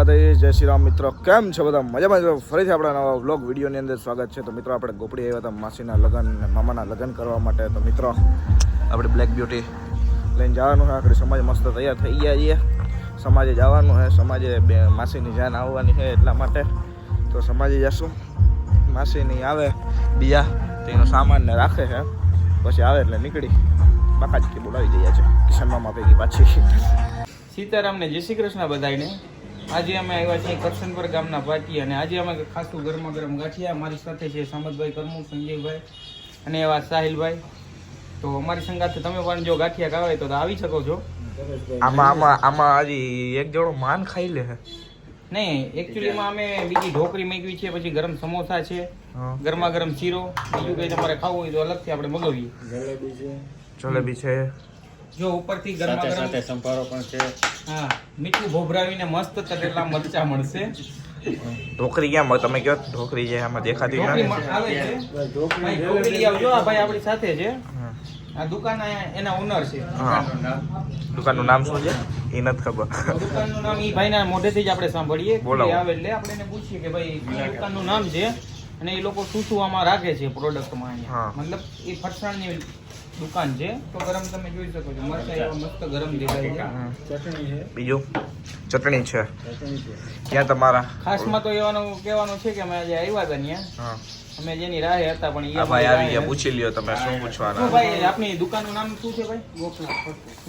દ્વારકાધીશ, જય શ્રી રામ મિત્રો. કેમ છે બધા? મજામાં? ફરીથી આપણા નવા વ્લોગ વિડીયોની અંદર સ્વાગત છે. તો મિત્રો આપણે ગોપડી આવ્યા હતા માસીના લગ્ન અને મામાના લગ્ન કરવા માટે. તો મિત્રો આપણે બ્લેક બ્યુટી લઈને જવાનું છે. આપણે સમાજ મસ્ત તૈયાર થઈ ગયા છીએ. સમાજે જવાનું છે. સમાજે માસીની જાન આવવાની છે એટલા માટે તો સમાજે જશું. માસીની આવે બીજા તેનો સામાનને રાખે છે, પછી આવે એટલે નીકળી બાકાજી બોલાવી દઈએ છે કિશન મામા પૈકી પાછી. સીતારામને જય શ્રી કૃષ્ણ બધાને. આજે અમે આવ્યા છીએ કરશનપર ગામના પાટી અને આજે અમે ખાસું ગરમા ગરમ ગાંઠિયા. અમારી સાથે છે સામતભાઈ કરમુ, સંજયભાઈ અને એવા સાહિલભાઈ. તો અમારી સંગાથે તમે પણ જો ગાંઠિયા ખાવા તો આવી શકો છો. આમાં હજી એક જોડો માન ખાઈ લે. નહીં, એકચ્યુઅલીમાં અમે બીજી ઢોકરી મેળવી છે, પછી ગરમ સમોસા છે, ગરમા ગરમ શીરો, બીજું કંઈ તમારે ખાવું હોય તો અલગથી આપણે મગાવીએ. જલેબી છે જો ઉપરથી ગરમા ગરમ સંભારો પણ છે. હા, મીઠું ભોભરાવીને મસ્ત તળેલા મરચા મળશે. ઢોકરી ક્યાં તમે કહો? ઢોકરી છે આમાં દેખાતી આવે છે. ભાઈ ઢોકરી લઈ આવજો. આ ભાઈ આપણી સાથે છે. આ દુકાન એના ઓનર છે. દુકાનનું નામ શું છે એ નથી ખબર. દુકાનનું નામ ઈ ભાઈના મોઢેથી જ આપણે સાંભળીએ. આવે એટલે આપણે એને પૂછીએ કે ભાઈ દુકાનનું નામ છે અને એ લોકો શું શું આમાં રાખે છે પ્રોડક્ટમાં. અહીંયા મતલબ એ ફરસાણની દુકાન છે. તો ગરમ તમે જોઈ શકો છો, મરચા એવા મસ્ત ગરમ દેખાય છે. ચટણી છે, બીજું ચટણી છે. ક્યાં તમારા ખાસમાં તો કહેવાનું છે કે અમે આજે આવ્યા હતા ત્યાં, અમે જેની રાહે હતા પણ ભાઈ આવી ગયા. પૂછી લ્યો તમે શું પૂછવાના. ભાઈ આપની દુકાનનું નામ શું છે ભાઈ?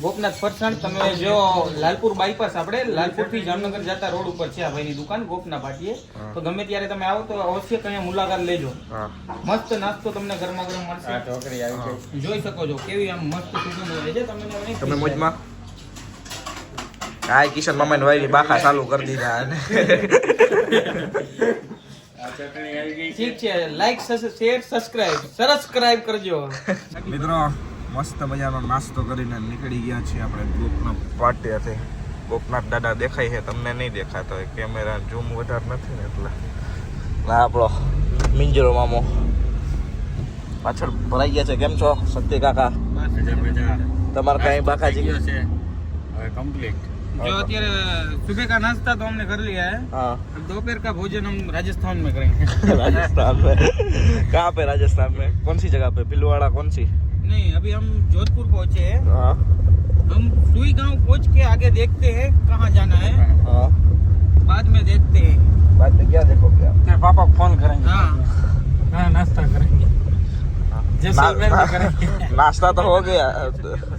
ગોપનાથ ફરસાણ. તમે જો લાલપુર બાયપાસ, આપણે લાલપુર થી જામનગર જતા રોડ ઉપર છે આ ભાઈની દુકાન ગોપના પાટીએ. તો ગમે ત્યારે તમે આવો તો અવશ્ય કઈ મુલાકાત લેજો. મસ્ત નાસ્તો તમને ગરમા ગરમ મળશે. જોઈ શકો છો કેવી આમ મસ્ત સુગંધ હોય છે. તમે મોજમાં આ કિશન મામા ને વાયરી બાખા ચાલુ કરી દીધા. ઠીક છે, લાઈક શેર સબસ્ક્રાઇબ કરજો મિત્રો. મસ્ત મજાનો નાસ્તો કરીને નીકળી ગયા છીએ આપણે ગોપનાથ પાટીયાથી. ગોપનાથ દાદા દેખાય છે, તમને નહીં દેખાતો હોય, કેમેરા ઝૂમ વધારે નથી ને એટલે. આપણો મિંજરો મામો પાછળ ભરાઈ ગયા છે. કેમ છો સત્ય કાકા? તમારે કઈ બાકાજી છે કમ્પ્લીટ? जो અત્યારે सुबह का नाश्ता तो हमने कर लिया है. हाँ. दोपहर का भोजन हम राजस्थान में करेंगे. राजस्थान में कहाँ पे? राजस्थान में कौन सी जगह पे? भिलवाड़ा कौन सी? नहीं, अभी हम जोधपुर पहुँचे हैं. हाँ. हम सुई गांव पहुँच के आगे देखते हैं कहाँ जाना है. हाँ. बाद में देखते हैं. बाद में क्या देखोगे आप? तेरे पापा को फोन करेंगे. हाँ. हाँ, नाश्ता करेंगे. जैसलमेर में करेंगे. नाश्ता तो हो गया.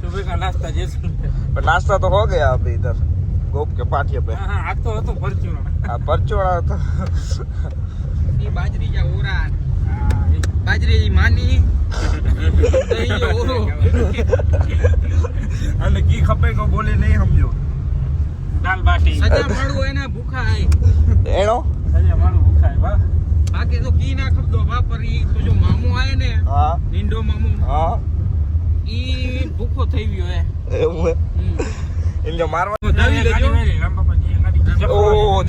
सुबह का नाश्ता जैसलमेर. नाश्ता तो हो गया अभी इधर गोप के पाटिया पे. हाँ, आज तो परचूड़ा. परचूड़ा तो ये बाजरी जा ओरा. बाजरी मानी दही ओरो અને કી ખપે કો બોલે નહીં સમજો. દાલ બાટી સજા માળું એના ભૂખા આય એનો સજા માળું ભૂખા આય બા. બાકી તો કી ના ખપદો બાપર. ઈ તો જો મામુ આય ને, હા, નિંડો મામુ, હા, ઈ ભૂખો થઈ ગયો હે. એવું હે? ઇન્જો મારવા દાવી લેજો. ઓ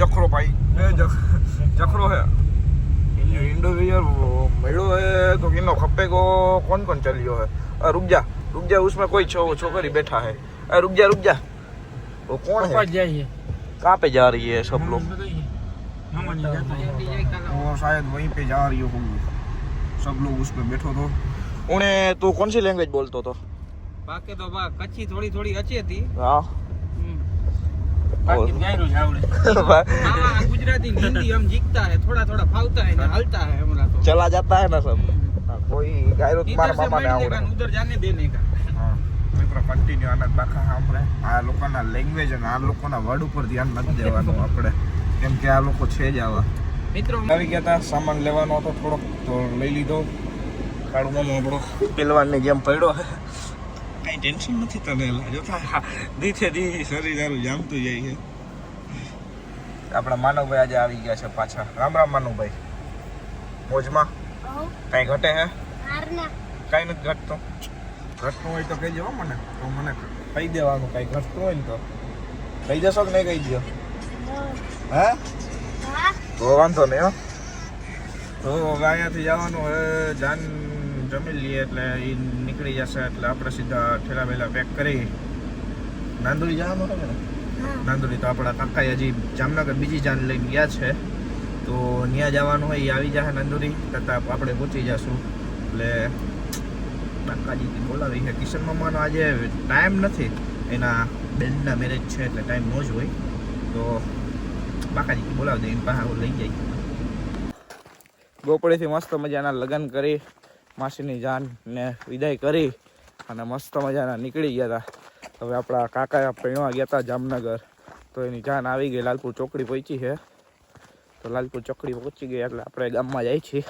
જખરો ભાઈ, એ જખરો है इंडो वियर मेड़ो है तो किनो खपे को कौन कौन चलियो है? रुक जा उसमें कोई छोकरी बैठा है. रुक जा वो कौन है? कहाँ पे जा रही है सब लोग? वो शायद वहीं पे जा रही हो सब लोग. उसमें बैठो तो उन्हें तू कौन सी लैंग्वेज बोलतो तो? बाकी तो बा कच्ची थोड़ी थोड़ी अच्छी थी. हाँ. गुजराती हिंदी हम जीतता है, थोड़ा थोड़ा फावता है ना, हलता है हमारा तो. चला जाता है ना सब. कोई गायरो तुम्हारा मामा ने आवड़े उधर जाने देने का. हाँ મિત્રો કન્ટિન્યુ આના બાકા સાંભળે. આ લોકોના લેંગ્વેજ અને આ લોકોના વર્ડ ઉપર ધ્યાન નથી દેવાનું આપણે, કેમ કે આ લોકો છે જ આવા. મિત્રો આવી ગયા હતા, સામાન લેવાનો હતો થોડોક તો લઈ લીધો. કાળું આપણો પેલવાનની જેમ પડ્યો છે. કઈ ટેન્શન નથી તને લાજો. દીથે દી શરીર તારું જામતું જાય છે. આપણા માનવભાઈ આજે આવી ગયા છે પાછા. રામ રામ માનવભાઈ. મોજમાં? કઈ ઘટે હે? કઈ નથી ઘટતો. ઘટતું હોય તો કહી દેવો મને, તો મને કહી દેવાનું. કઈ ઘટતું હોય ને તો કહી દેશો કે નહીં કહી દો? હે? તો વાંધો નહીં. હો તો અહીંયાથી જવાનું હવે. જાન જમી લઈએ એટલે એ નીકળી જશે એટલે આપણે સીધા ઠેલા વેલા પેક કરી નાંદોડી જવાનું. નાંદોરી તો આપણા કાકા હજી જામનગર બીજી જાન લઈને ગયા છે, તો ત્યાં જવાનું હોય એ આવી જાય નાંદોરી તથા આપણે પહોંચી જશું. એટલે કાકાજી બોલાવી છે. કિશન મામાનો આજે ટાઈમ નથી, એના બેનના મેરેજ છે એટલે ટાઈમ ન જ હોય, તો કાકાજી બોલાવી દે, એની પાસે હું લઈ જાય. ગોપડીથી મસ્ત મજાના લગ્ન કરી માસીની જાન ને વિદાય કરી અને મસ્ત મજાના નીકળી ગયા હતા. હવે આપણા કાકા પૈણવા ગયા હતા જામનગર, તો એની જાન આવી ગઈ, લાલપુર ચોકડી પહોંચી છે. તો લાલપુર ચોકડી પહોંચી ગઈ એટલે આપણે ગામમાં જાય છીએ.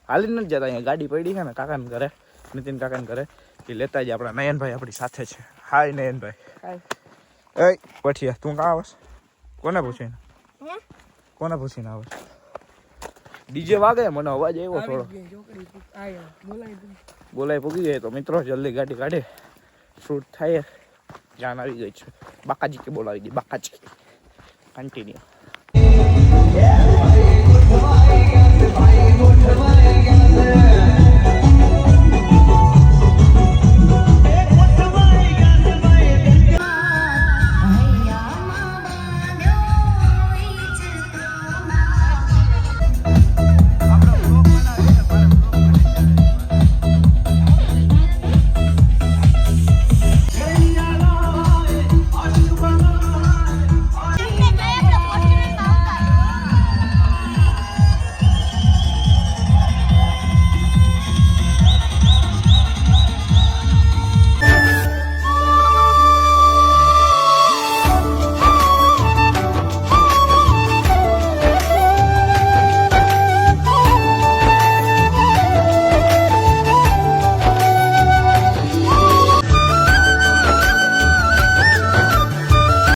હાલી નથી જતા, અહીંયા ગાડી પડી છે ને કાકાને ઘરે, નીતિન કાકાને ઘરે, એ લેતા જ આપણા નયનભાઈ આપણી સાથે છે. હાય નયનભાઈ. એ પઠિયા તું કાં આવસ? કોને પૂછીને આવે? ડીજે વાગે, મને અવાજ આવ્યો થોડો. બોલાય પૂગી જાય તો મિત્રો જલ્દી ગાડી કાઢે, શૂટ થાય. જાન આવી ગઈ છે. બાકાજી કે બોલાવી દે, બાકાજી કન્ટિન્યુ.